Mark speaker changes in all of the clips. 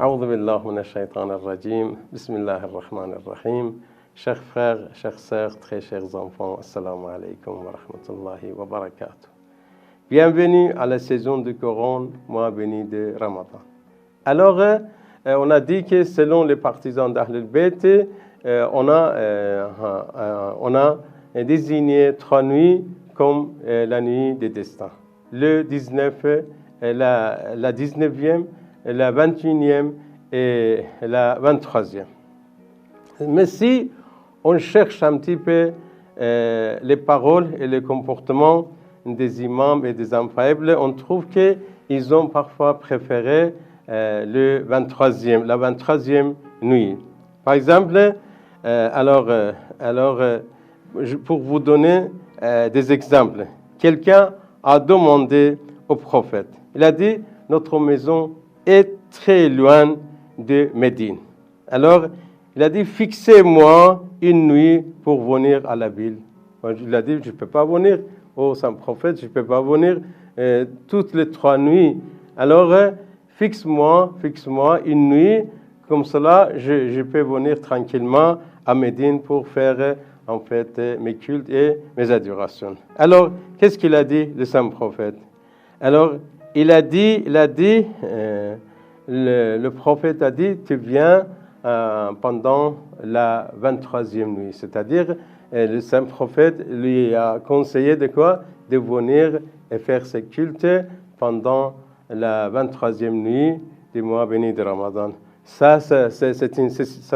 Speaker 1: A'udhu billahi minash shaitanir rajim. Bismillahir rahmanir rahim. Chers frères, chères sœurs, très chers enfants, assalamu alaikum wa rahmatullahi wa barakatuh. Bienvenue à la saison du Coran, mois béni de Ramadan. Alors, on a dit que selon les partisans d'Ahl al-Bayt, on a désigné 3 nuits comme la nuit des destins. Le 19, la 19e, la 21e et la 23e. Mais si on cherche un petit peu les paroles et les comportements des imams et des infaillibles, on trouve qu'ils ont parfois préféré la 23e nuit. Par exemple, pour vous donner des exemples, quelqu'un a demandé au prophète, il a dit, notre maison est très loin de Médine. Alors, il a dit, fixez-moi une nuit pour venir à la ville. Il a dit, je ne peux pas venir, oh saint prophète, je ne peux pas venir toutes les 3 nuits. Alors, fixe-moi une nuit, comme cela, je peux venir tranquillement à Médine pour faire en fait mes cultes et mes adorations. Alors, qu'est-ce qu'il a dit, le saint prophète? Alors, le prophète a dit, tu viens pendant la 23e nuit. C'est-à-dire, le saint prophète lui a conseillé de quoi? De venir et faire ses cultes pendant la 23e nuit du mois béni de Ramadan. Ça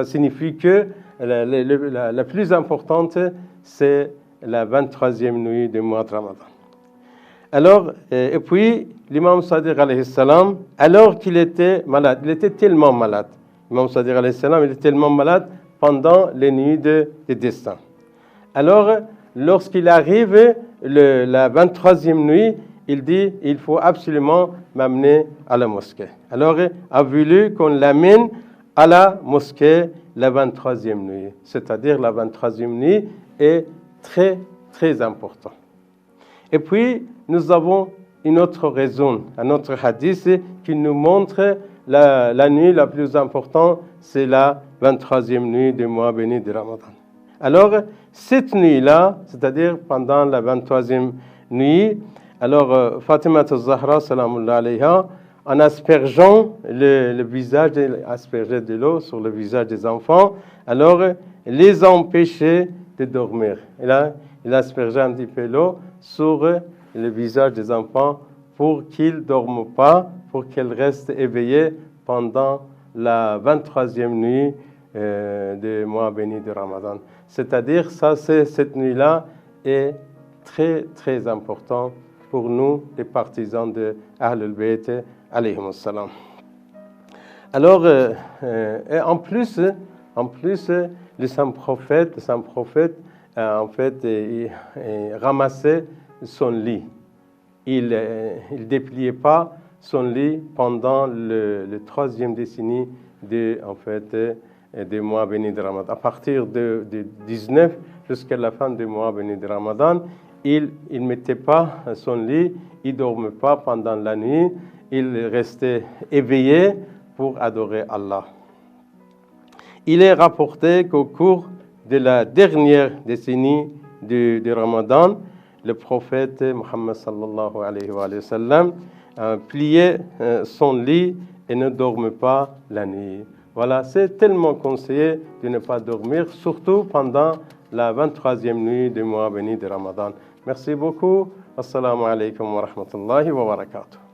Speaker 1: signifie que la plus importante, c'est la 23e nuit du mois de Ramadan. Alors, et puis, l'imam Sadiq alayhi salam, alors qu'il était malade, il était tellement malade, l'imam Sadiq alayhi salam, il était tellement malade pendant les nuits de destin. Alors, lorsqu'il arrive la 23e nuit, il dit, il faut absolument m'amener à la mosquée. Alors, il a voulu qu'on l'amène à la mosquée la 23e nuit. C'est-à-dire, la 23e nuit est très, très importante. Et puis, nous avons une autre raison, un autre hadith qui nous montre la nuit la plus importante, c'est la 23e nuit du mois béni de Ramadan. Alors, cette nuit-là, c'est-à-dire pendant la 23e nuit, alors Fatima al-Zahra, salamullah alayha, en aspergeant le visage, aspergeait de l'eau sur le visage des enfants, alors les empêchait de dormir. Et là, il aspergeait un petit peu l'eau sur le visage des enfants pour qu'ils ne dorment pas, pour qu'ils restent éveillés pendant la 23e nuit du mois béni de Ramadan. C'est-à-dire, cette nuit-là est très, très importante pour nous, les partisans de Ahl al-Bayt, alayhim salam. Alors, et en plus, le saint prophète, en fait, il ramassait son lit. Il ne dépliait pas son lit pendant le 3e décennie du mois béni de Ramadan. À partir de 19 jusqu'à la fin du mois béni de Ramadan, il ne mettait pas son lit, il ne dormait pas pendant la nuit, il restait éveillé pour adorer Allah. Il est rapporté qu'au cours de la dernière décennie du Ramadan, le prophète Muhammad sallallahu alayhi wa sallam pliait son lit et ne dormait pas la nuit. Voilà, c'est tellement conseillé de ne pas dormir, surtout pendant la 23e nuit du mois béni de Ramadan. Merci beaucoup. Assalamu alaikum wa rahmatullahi wa barakatuh.